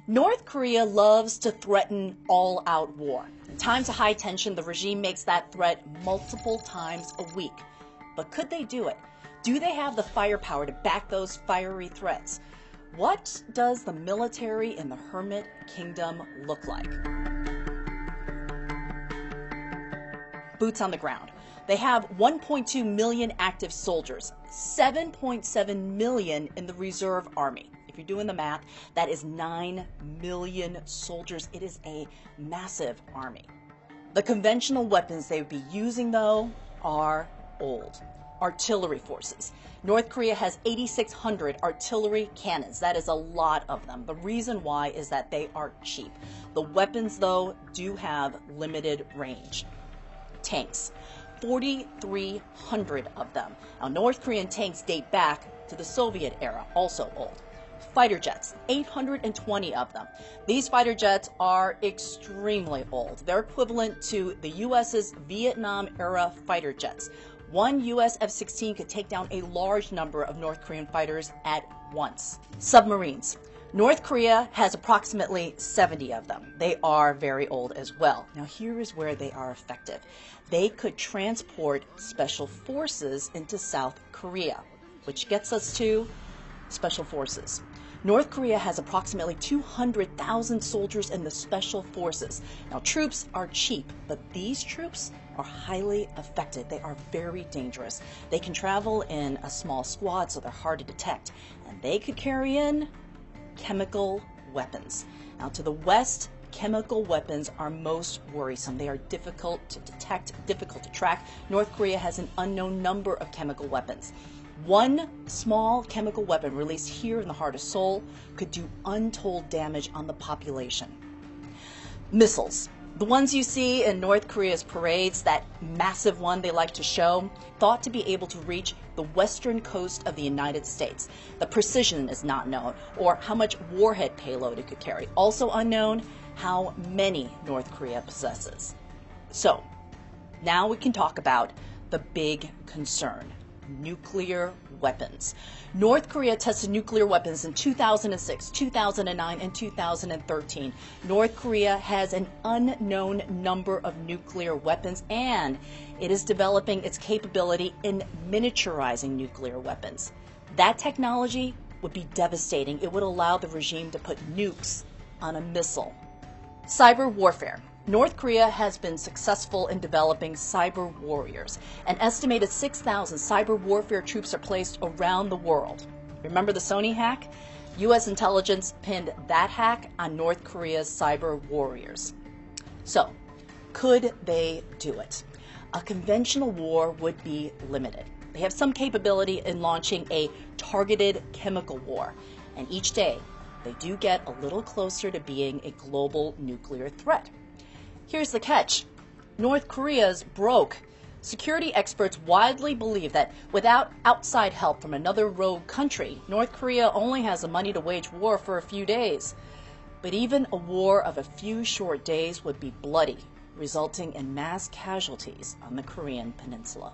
North Korea loves to threaten all-out war. In times of high tension, the regime makes that threat multiple times a week. But could they do it? Do they have the firepower to back those fiery threats? What does the military in the Hermit Kingdom look like? Boots on the ground. They have 1.2 million active soldiers, 7.7 million in the reserve army. If you're doing the math, that is 9 million soldiers. It is a massive army. The conventional weapons they would be using, though, are old. Artillery forces. North Korea has 8,600 artillery cannons. That is a lot of them. The reason why is that they are cheap. The weapons, though, do have limited range. Tanks. 4,300 of them. Now, North Korean tanks date back to the Soviet era, also old. Fighter jets, 820 of them. These fighter jets are extremely old. They're equivalent to the U.S.'s Vietnam-era fighter jets. One U.S. F-16 could take down a large number of North Korean fighters at once. Submarines. North Korea has approximately 70 of them. They are very old as well. Now here is where they are effective. They could transport special forces into South Korea, which gets us to special forces. North Korea has approximately 200,000 soldiers in the special forces. Now troops are cheap, but these troops are highly effective. They are very dangerous. They can travel in a small squad, so they're hard to detect. And they could carry in chemical weapons. Now to the west, chemical weapons are most worrisome. They are difficult to detect, difficult to track. North Korea has an unknown number of chemical weapons. One small chemical weapon released here in the heart of Seoul could do untold damage on the population. Missiles. The ones you see in North Korea's parades, that massive one they like to show, thought to be able to reach the western coast of the United States. The precision is not known, or how much warhead payload it could carry. Also unknown, how many North Korea possesses. So, now we can talk about the big concern. Nuclear weapons. North Korea tested nuclear weapons in 2006, 2009, and 2013. North Korea has an unknown number of nuclear weapons, and it is developing its capability in miniaturizing nuclear weapons. That technology would be devastating. It would allow the regime to put nukes on a missile. Cyber warfare. North Korea has been successful in developing cyber warriors. An estimated 6,000 cyber warfare troops are placed around the world. Remember the Sony hack? U.S. intelligence pinned that hack on North Korea's cyber warriors. So, could they do it? A conventional war would be limited. They have some capability in launching a targeted chemical war, and each day they do get a little closer to being a global nuclear threat. Here's the catch. North Korea's broke. Security experts widely believe that without outside help from another rogue country, North Korea only has the money to wage war for a few days. But even a war of a few short days would be bloody, resulting in mass casualties on the Korean peninsula.